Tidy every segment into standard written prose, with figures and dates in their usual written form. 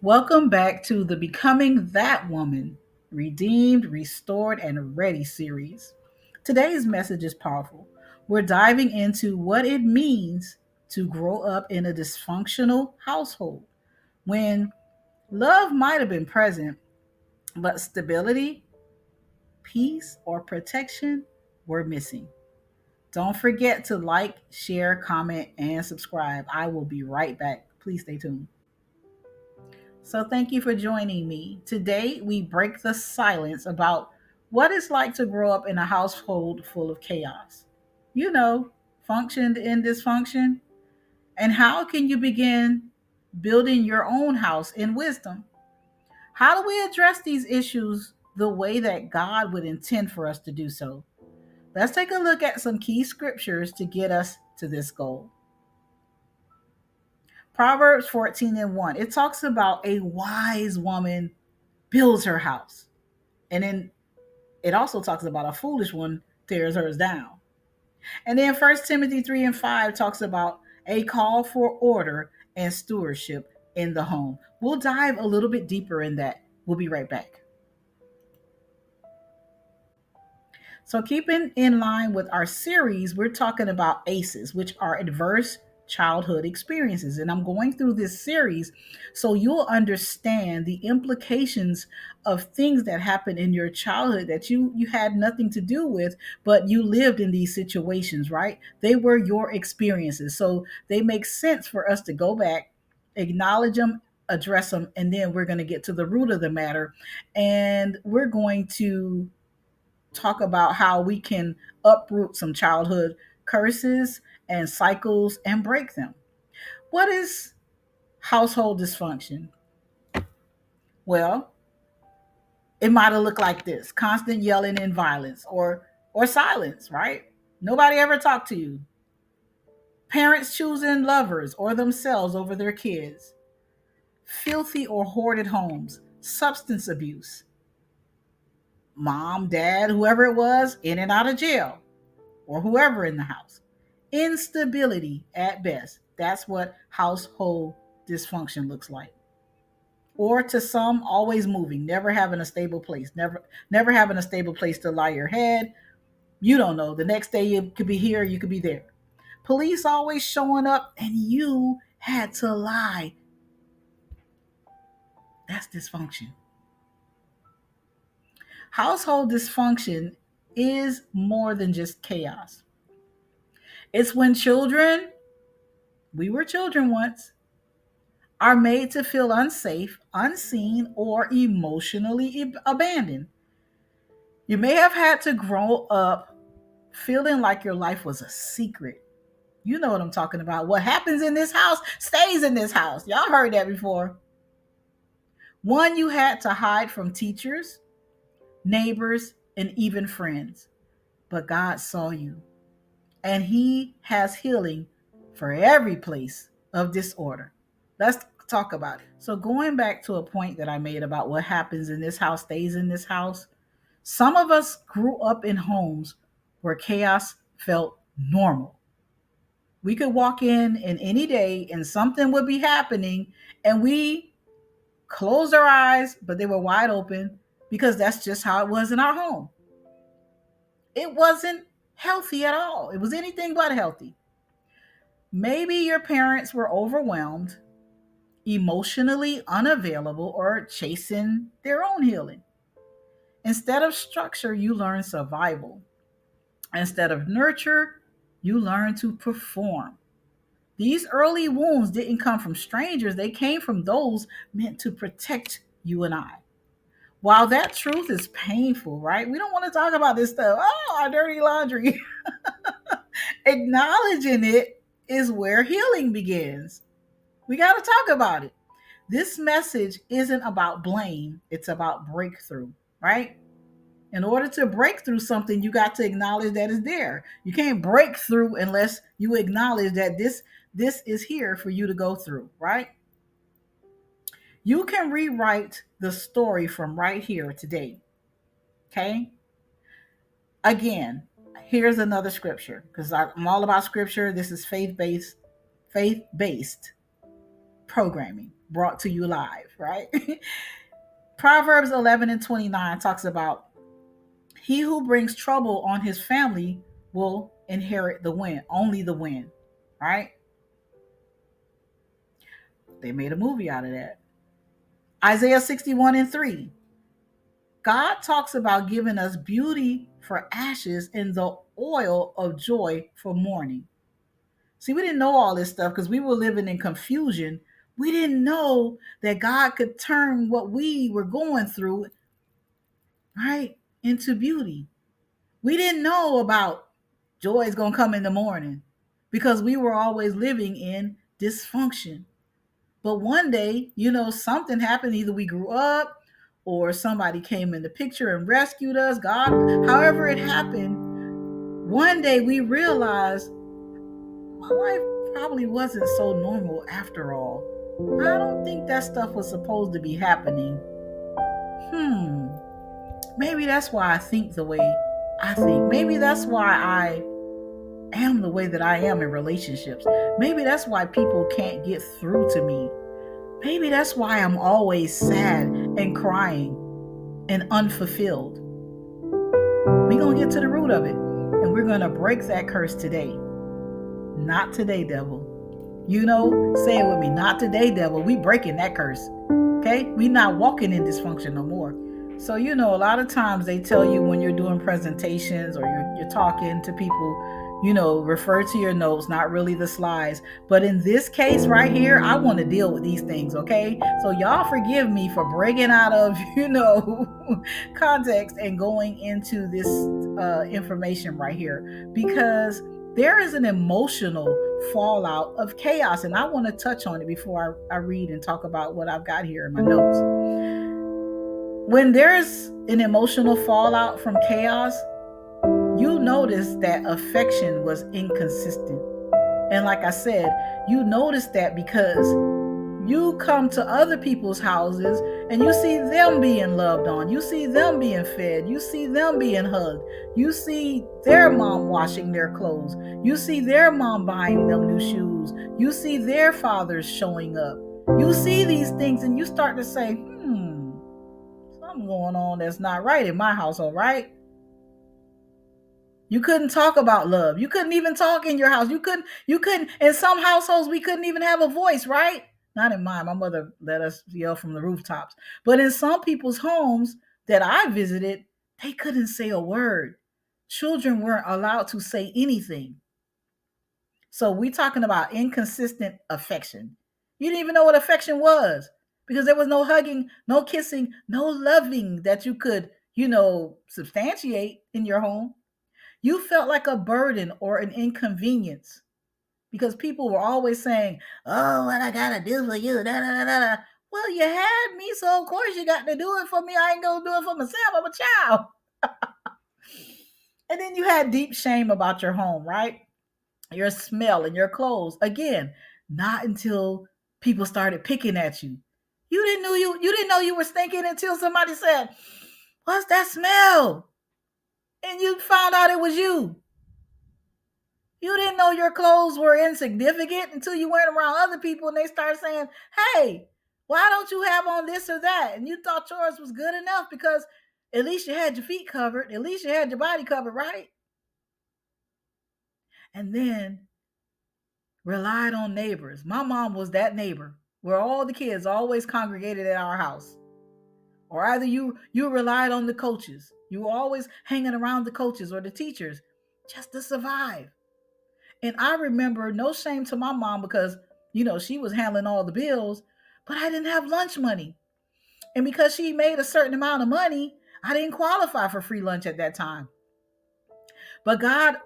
Welcome back to the Becoming That Woman Redeemed, Restored, and Ready series. Today's message is powerful. We're diving into what it means to grow up in a dysfunctional household when love might have been present, but stability, peace, or protection were missing. Don't forget to like, share, comment, and subscribe. I will be right back. Please stay tuned. So, thank you for joining me. Today, we break the silence about what it's like to grow up in a household full of chaos. You know, functioned in dysfunction. And how can you begin building your own house in wisdom? How do we address these issues the way that God would intend for us to do so? Let's take a look at some key scriptures to get us to this goal. Proverbs 14 and 1, it talks about a wise woman builds her house. And then it also talks about a foolish one tears hers down. And then First Timothy 3 and 5 talks about a call for order and stewardship in the home. We'll dive a little bit deeper in that. We'll be right back. So, keeping in line with our series, we're talking about ACEs, which are adverse childhood experiences. And I'm going through this series so you'll understand the implications of things that happened in your childhood that you had nothing to do with, but you lived in these situations, right? They were your experiences. So they make sense for us to go back, acknowledge them, address them, and then we're going to get to the root of the matter. And we're going to talk about how we can uproot some childhood curses and cycles and break them. What is household dysfunction? Well, it might have looked like this: constant yelling and violence or silence, right? Nobody ever talked to you. Parents choosing lovers or themselves over their kids. Filthy or hoarded homes. Substance abuse. Mom, dad, whoever it was, in and out of jail, or whoever in the house. Instability at best. That's what household dysfunction looks like. Or to some, always moving, never having a stable place, never having a stable place to lie your head. You don't know. The next day you could be here, you could be there. Police always showing up and you had to lie. That's dysfunction. Household dysfunction is more than just chaos. It's when children, we were children once, are made to feel unsafe, unseen, or emotionally abandoned. You may have had to grow up feeling like your life was a secret. You know what I'm talking about. What happens in this house stays in this house. Y'all heard that before. One you had to hide from teachers, neighbors, and even friends. But God saw you, and He has healing for every place of disorder. Let's talk about it. So, going back to a point that I made about what happens in this house stays in this house, some of us grew up in homes where chaos felt normal. We could walk in any day and something would be happening, and we closed our eyes, but they were wide open because that's just how it was in our home. It wasn't healthy at all. It was anything but healthy. Maybe your parents were overwhelmed, emotionally unavailable, or chasing their own healing. Instead of structure, you learn survival. Instead of nurture, you learn to perform. These early wounds didn't come from strangers, they came from those meant to protect you and I. While that truth is painful, right? We don't want to talk about this stuff. Oh, our dirty laundry. Acknowledging it is where healing begins. We got to talk about it. This message isn't about blame, it's about breakthrough, right? In order to break through something, you got to acknowledge that it's there. You can't break through unless you acknowledge that this is here for you to go through, right? You can rewrite the story from right here today. Okay? Again, here's another scripture because I'm all about scripture. This is faith based. Faith based. programming brought to you live, right? Proverbs 11:29 talks about he who brings trouble on his family will inherit the win, only the win, right? They made a movie out of that. Isaiah 61:3. God talks about giving us beauty for ashes and the oil of joy for mourning. See, we didn't know all this stuff because we were living in confusion. We didn't know that God could turn what we were going through, right, into beauty. We didn't know about joy is going to come in the morning because we were always living in dysfunction. But one day, something happened. Either we grew up or somebody came in the picture and rescued us. God, however it happened, one day we realized my life probably wasn't so normal after all. I don't think that stuff was supposed to be happening. Maybe that's why I think the way I think. Maybe that's why I am the way that I am in relationships. Maybe that's why people can't get through to me. Maybe that's why I'm always sad and crying and unfulfilled. We're going to get to the root of it. And we're going to break that curse today. Not today, devil. Say it with me. Not today, devil. We breaking that curse. Okay? We not walking in dysfunction no more. So, a lot of times they tell you when you're doing presentations or you're talking to people, refer to your notes, not really the slides. But in this case right here, I want to deal with these things, okay? So y'all forgive me for breaking out of, context and going into this information right here, because there is an emotional fallout of chaos. And I want to touch on it before I read and talk about what I've got here in my notes. When there's an emotional fallout from chaos, you notice that affection was inconsistent. And like I said, you notice that because you come to other people's houses and you see them being loved on. You see them being fed. You see them being hugged. You see their mom washing their clothes. You see their mom buying them new shoes. You see their fathers showing up. You see these things and you start to say, something going on that's not right in my household, right? You couldn't talk about love. You couldn't even talk in your house. You couldn't, in some households, we couldn't even have a voice, right? Not in mine. My mother let us yell from the rooftops. But in some people's homes that I visited, they couldn't say a word. Children weren't allowed to say anything. So we're talking about inconsistent affection. You didn't even know what affection was because there was no hugging, no kissing, no loving that you could, substantiate in your home. You felt like a burden or an inconvenience because people were always saying, "Oh, what I gotta do for you?" Da, da, da, da. Well, you had me, so of course you got to do it for me. I ain't gonna do it for myself. I'm a child. And then you had deep shame about your home, right? Your smell and your clothes. Again, not until people started picking at you. You didn't know you were stinking until somebody said, "What's that smell?" And you found out it was you. You didn't know your clothes were insignificant until you went around other people and they started saying, "Hey, why don't you have on this or that?" And you thought yours was good enough because at least you had your feet covered. At least you had your body covered, right? And then relied on neighbors. My mom was that neighbor where all the kids always congregated at our house. Or either you relied on the coaches. You were always hanging around the coaches or the teachers just to survive. And I remember, no shame to my mom because, she was handling all the bills, but I didn't have lunch money. And because she made a certain amount of money, I didn't qualify for free lunch at that time. But God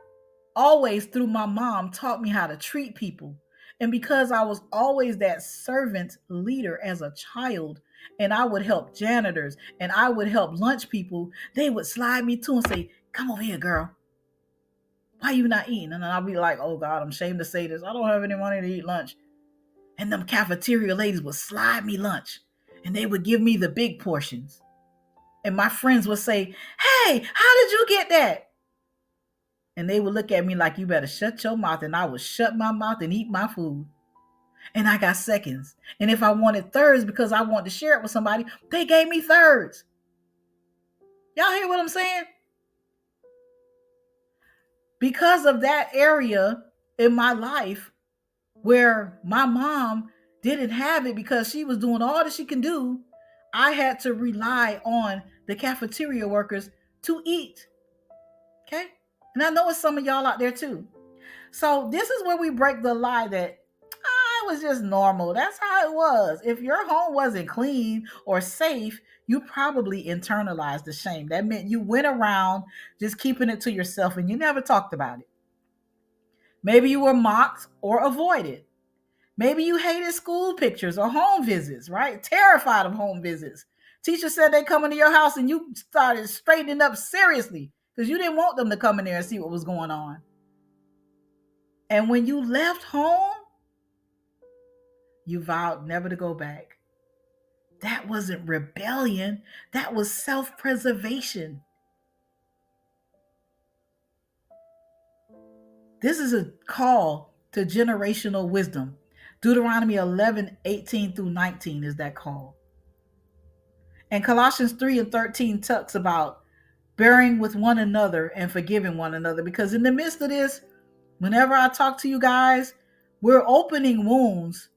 always, through my mom, taught me how to treat people. And because I was always that servant leader as a child, and I would help janitors and I would help lunch people, they would slide me to and say, "Come over here, girl. Why you not eating?" And then I'll be like, "Oh God, I'm ashamed to say this. I don't have any money to eat lunch." And them cafeteria ladies would slide me lunch and they would give me the big portions. And my friends would say, "Hey, how did you get that?" And they would look at me like, "You better shut your mouth." And I would shut my mouth and eat my food. and I got seconds. And if I wanted thirds because I wanted to share it with somebody, they gave me thirds. Y'all hear what I'm saying? Because of that area in my life where my mom didn't have it because she was doing all that she can do, I had to rely on the cafeteria workers to eat. Okay? And I know it's some of y'all out there too. So this is where we break the lie that it was just normal. That's how it was. If your home wasn't clean or safe, you probably internalized the shame. That meant you went around just keeping it to yourself and you never talked about it. Maybe you were mocked or avoided. Maybe you hated school pictures or home visits, right? Terrified of home visits. Teacher said they come into your house and you started straightening up seriously because you didn't want them to come in there and see what was going on. And when you left home, you vowed never to go back. That wasn't rebellion. That was self-preservation. This is a call to generational wisdom. Deuteronomy 11:18 through 19 is that call. And Colossians 3:13 talks about bearing with one another and forgiving one another. Because in the midst of this, whenever I talk to you guys, we're opening wounds,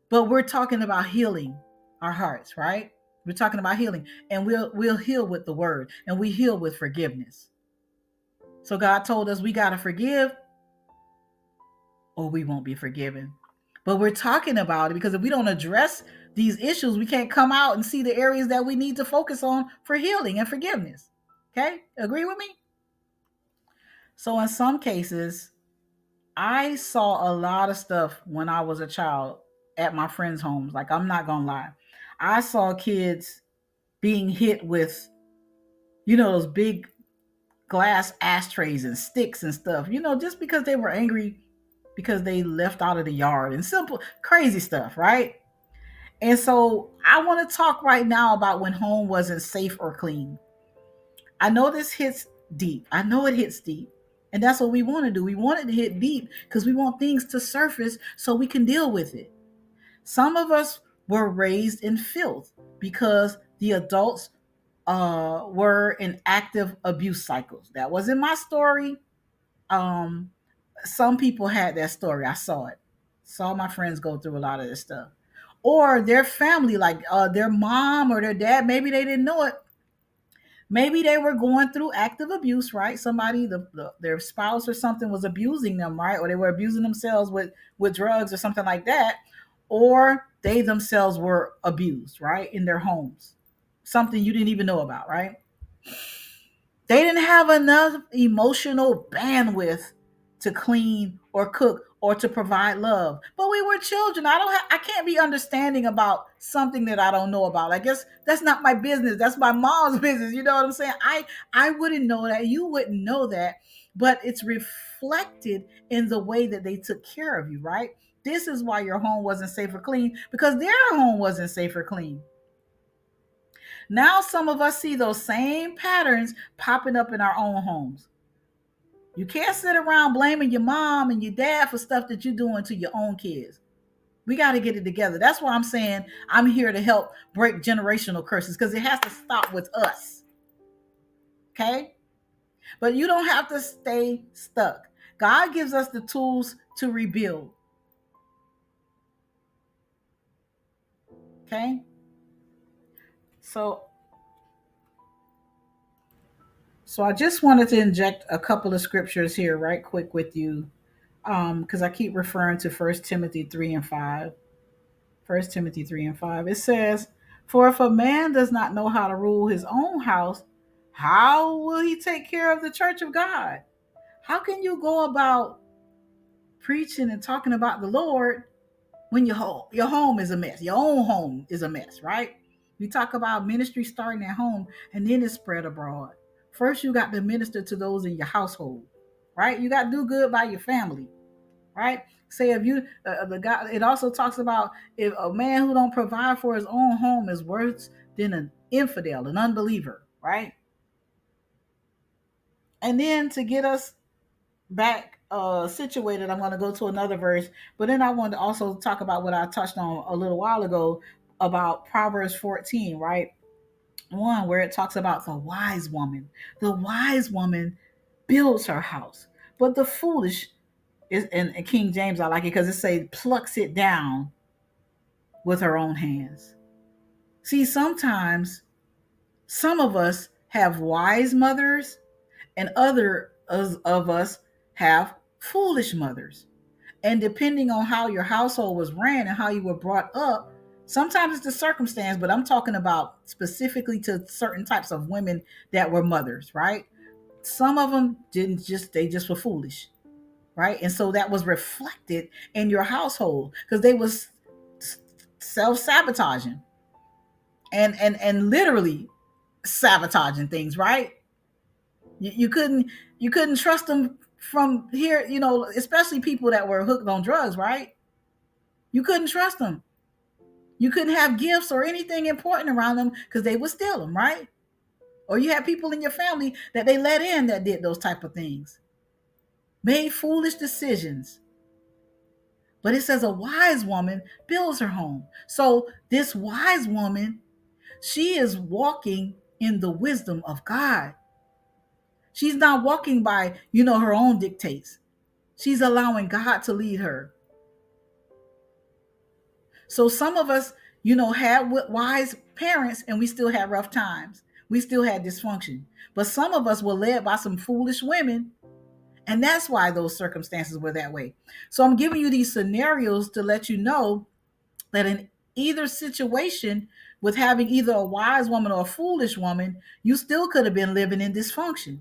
but we're talking about healing our hearts, right? We're talking about healing, and we'll heal with the word, and we heal with forgiveness. So God told us we got to forgive or we won't be forgiven. But we're talking about it because if we don't address these issues, we can't come out and see the areas that we need to focus on for healing and forgiveness. Okay? Agree with me? So in some cases, I saw a lot of stuff when I was a child at my friends' homes. Like, I'm not going to lie. I saw kids being hit with, those big glass ashtrays and sticks and stuff, just because they were angry because they left out of the yard and simple, crazy stuff, right? And so I want to talk right now about when home wasn't safe or clean. I know this hits deep. I know it hits deep. And that's what we want to do. We want it to hit deep because we want things to surface so we can deal with it. Some of us were raised in filth because the adults were in active abuse cycles. That wasn't my story. Some people had that story. I saw it. Saw my friends go through a lot of this stuff. Or their family, like their mom or their dad, maybe they didn't know it. Maybe they were going through active abuse, right? Somebody, their spouse or something was abusing them, right? Or they were abusing themselves with drugs or something like that. Or they themselves were abused, right? In their homes. Something you didn't even know about, right? They didn't have enough emotional bandwidth to clean or cook or to provide love. But we were children. I can't be understanding about something that I don't know about. I guess that's not my business. That's my mom's business. You know what I'm saying? I wouldn't know that. You wouldn't know that. But it's reflected in the way that they took care of you, right? This is why your home wasn't safe or clean, because their home wasn't safe or clean. Now some of us see those same patterns popping up in our own homes. You can't sit around blaming your mom and your dad for stuff that you're doing to your own kids. We got to get it together. That's why I'm saying I'm here to help break generational curses, because it has to stop with us. Okay? But you don't have to stay stuck. God gives us the tools to rebuild. Okay? So I just wanted to inject a couple of scriptures here right quick with you, because I keep referring to First Timothy 3 and 5. First Timothy 3 and 5. It says, "For if a man does not know how to rule his own house, how will he take care of the church of God?" How can you go about preaching and talking about the Lord when your home is a mess? Your own home is a mess, right? We talk about ministry starting at home and then it's spread abroad. First, you got to minister to those in your household, right? You got to do good by your family, right? Say if you the guy, it also talks about if a man who don't provide for his own home is worse than an infidel, an unbeliever, right? And then to get us back situated, I'm going to go to another verse, but then I wanted to also talk about what I touched on a little while ago about Proverbs 14, right? One where it talks about the wise woman. The wise woman builds her house, but the foolish is in King James. I like it because it says plucks it down with her own hands. See, sometimes some of us have wise mothers, and other of us have foolish mothers. And depending on how your household was ran and how you were brought up, sometimes it's the circumstance, but I'm talking about specifically to certain types of women that were mothers, right? Some of them didn't just, they just were foolish, right? And so that was reflected in your household because they was self-sabotaging and literally sabotaging things, right? You couldn't trust them from here, especially people that were hooked on drugs, right? You couldn't trust them. You couldn't have gifts or anything important around them because they would steal them, right? Or you had people in your family that they let in that did those type of things, made foolish decisions. But it says a wise woman builds her home. So this wise woman, she is walking in the wisdom of God. She's not walking by, her own dictates. She's allowing God to lead her. So some of us, had wise parents and we still had rough times. We still had dysfunction. But some of us were led by some foolish women, and that's why those circumstances were that way. So I'm giving you these scenarios to let you know that in either situation, with having either a wise woman or a foolish woman, you still could have been living in dysfunction.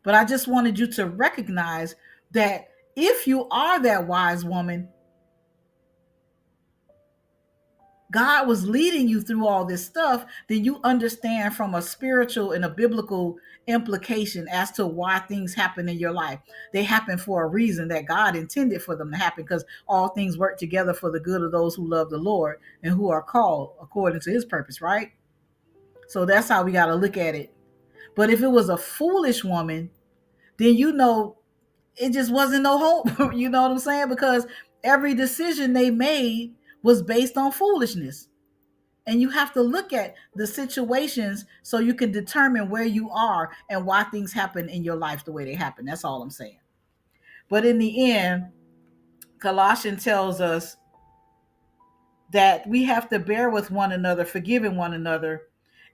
But I just wanted you to recognize that if you are that wise woman, God was leading you through all this stuff, then you understand from a spiritual and a biblical implication as to why things happen in your life. They happen for a reason that God intended for them to happen, because all things work together for the good of those who love the Lord and who are called according to his purpose, right? So that's how we got to look at it. But if it was a foolish woman, then it just wasn't no hope. You know what I'm saying? Because every decision they made was based on foolishness. And you have to look at the situations so you can determine where you are and why things happen in your life the way they happen. That's all I'm saying. But in the end, Colossians tells us that we have to bear with one another, forgiving one another.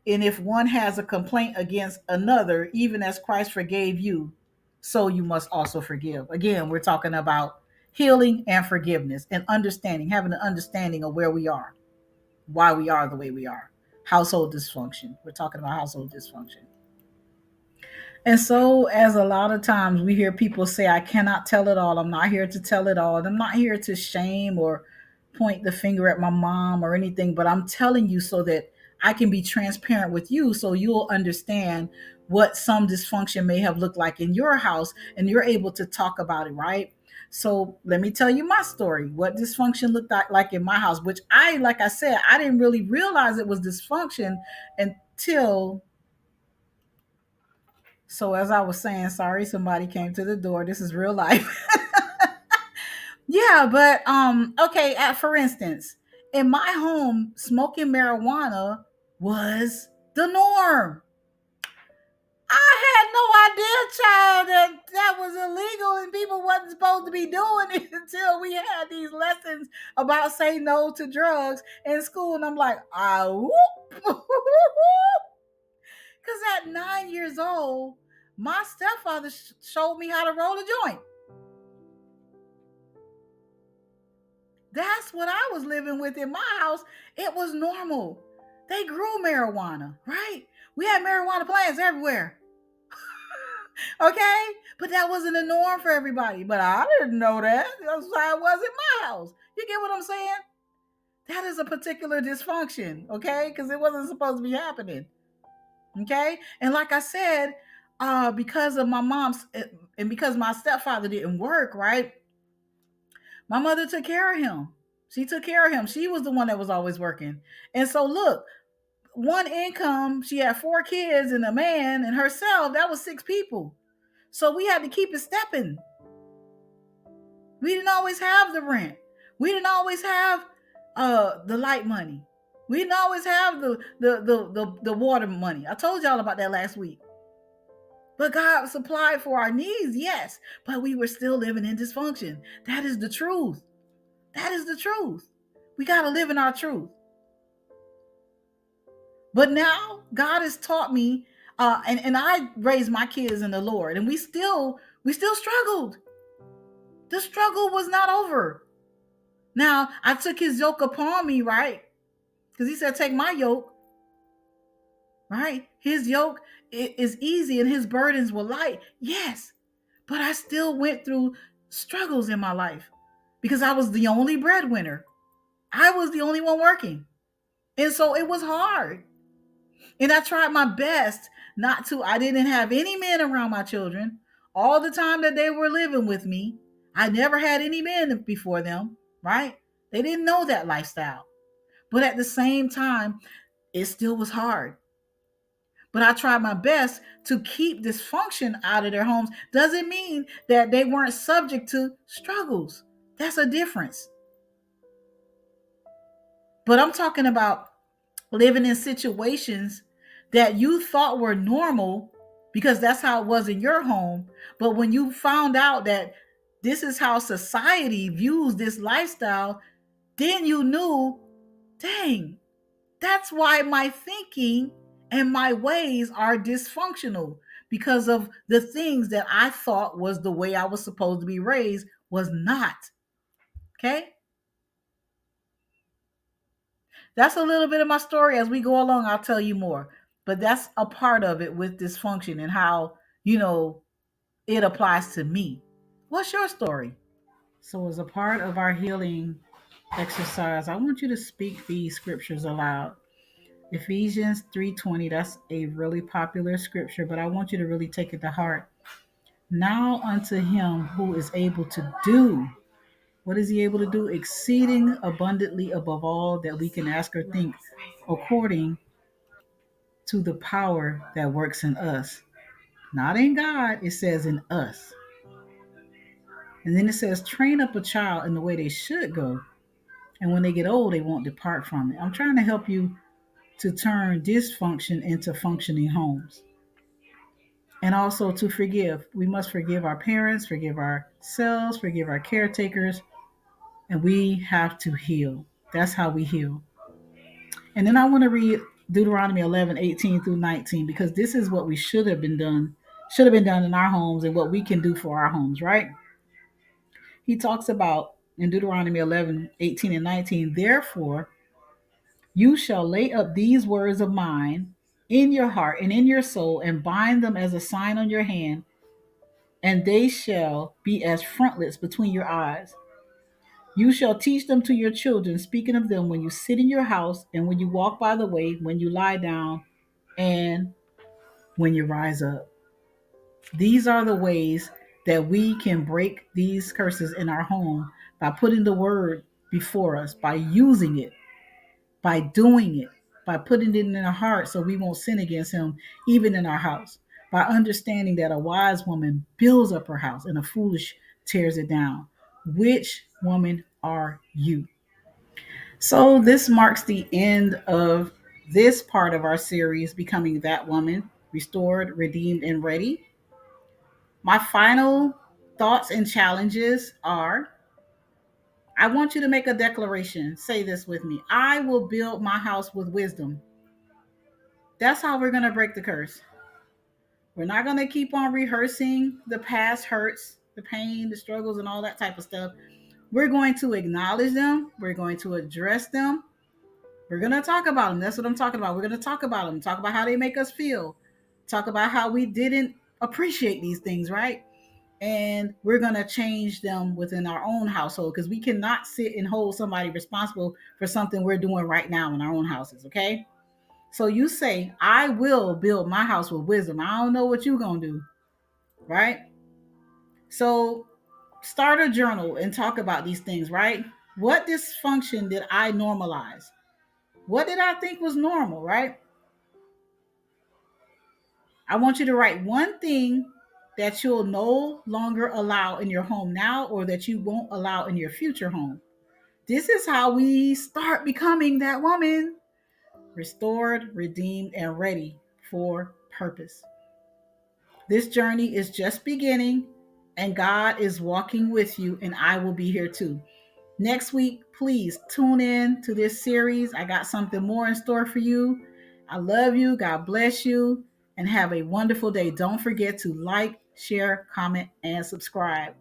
And if one has a complaint against another, even as Christ forgave you, so you must also forgive. Again, we're talking about healing and forgiveness and understanding, having an understanding of where we are, why we are the way we are. Household dysfunction. We're talking about household dysfunction. And so, as a lot of times we hear people say, I cannot tell it all. I'm not here to tell it all. And I'm not here to shame or point the finger at my mom or anything, but I'm telling you so that I can be transparent with you so you'll understand what some dysfunction may have looked like in your house and you're able to talk about it, right? So let me tell you my story, what dysfunction looked like in my house, which like I said, I didn't really realize it was dysfunction until, so as I was saying, sorry, somebody came to the door. This is real life. Yeah, but okay, for instance, in my home, smoking marijuana was the norm. I had no idea, child, that was illegal and people wasn't supposed to be doing it until we had these lessons about say no to drugs in school. And I'm like, whoop. Because at 9 years old, my stepfather showed me how to roll a joint. That's what I was living with in my house. It was normal. They grew marijuana, right? We had marijuana plants everywhere. Okay? But that wasn't a norm for everybody. But I didn't know that. That's how it was in my house. You get what I'm saying? That is a particular dysfunction, okay? Because it wasn't supposed to be happening. Okay? And like I said, because of my mom's and because my stepfather didn't work, right? My mother took care of him. She took care of him. She was the one that was always working. And so look, one income, she had 4 kids and a man and herself, that was 6 people. So we had to keep it stepping. We didn't always have the rent. We didn't always have the light money. We didn't always have the water money. I told y'all about that last week. But God supplied for our needs, yes. But we were still living in dysfunction. That is the truth. That is the truth. We got to live in our truth. But now God has taught me, and I raised my kids in the Lord, and we still struggled. The struggle was not over. Now I took his yoke upon me, right? Because he said, "Take my yoke." Right? His yoke is easy, and his burdens were light. Yes, but I still went through struggles in my life because I was the only breadwinner. I was the only one working, and so it was hard. And I tried my best not to. I didn't have any men around my children all the time that they were living with me. I never had any men before them, right? They didn't know that lifestyle. But at the same time, it still was hard. But I tried my best to keep dysfunction out of their homes. Doesn't mean that they weren't subject to struggles. That's a difference. But I'm talking about living in situations that you thought were normal because that's how it was in your home. But when you found out that this is how society views this lifestyle, then you knew, dang, that's why my thinking and my ways are dysfunctional, because of the things that I thought was the way I was supposed to be raised was not. Okay? That's a little bit of my story. As we go along, I'll tell you more. But that's a part of it with dysfunction and how, it applies to me. What's your story? So, as a part of our healing exercise, I want you to speak these scriptures aloud. Ephesians 3:20, that's a really popular scripture, but I want you to really take it to heart. Now unto him who is able to do, what is he able to do? Exceeding abundantly above all that we can ask or think, according to the power that works in us. Not in God, it says in us. And then it says, train up a child in the way they should go. And when they get old, they won't depart from it. I'm trying to help you to turn dysfunction into functioning homes. And also to forgive. We must forgive our parents, forgive ourselves, forgive our caretakers, and we have to heal. That's how we heal. And then I want to read Deuteronomy 11:18 through 19, because this is what we should have been done in our homes and what we can do for our homes, right? He talks about in Deuteronomy 11:18 and 19, therefore, you shall lay up these words of mine in your heart and in your soul, and bind them as a sign on your hand, and they shall be as frontlets between your eyes. You shall teach them to your children, speaking of them when you sit in your house, and when you walk by the way, when you lie down, and when you rise up. These are the ways that we can break these curses in our home, by putting the word before us, by using it, by doing it, by putting it in our heart so we won't sin against him, even in our house, by understanding that a wise woman builds up her house and a foolish tears it down. Which woman are you? So, this marks the end of this part of our series, Becoming That Woman, Restored, Redeemed, and Ready. My final thoughts and challenges are, I want you to make a declaration. Say this with me: I will build my house with wisdom. That's how we're going to break the curse. We're not going to keep on rehearsing the past hurts, the pain, the struggles, and all that type of stuff. We're going to acknowledge them. We're going to address them. We're going to talk about them. That's what I'm talking about. We're going to talk about them, talk about how they make us feel, talk about how we didn't appreciate these things, right? And we're going to change them within our own household, because we cannot sit and hold somebody responsible for something we're doing right now in our own houses, okay? So you say, I will build my house with wisdom. I don't know what you're going to do, right? So start a journal and talk about these things, right? What dysfunction did I normalize? What did I think was normal, right? I want you to write one thing that you'll no longer allow in your home now, or that you won't allow in your future home. This is how we start becoming that woman, restored, redeemed, and ready for purpose. This journey is just beginning, and God is walking with you, and I will be here too. Next week, please tune in to this series. I got something more in store for you. I love you. God bless you, and have a wonderful day. Don't forget to like, share, comment, and subscribe.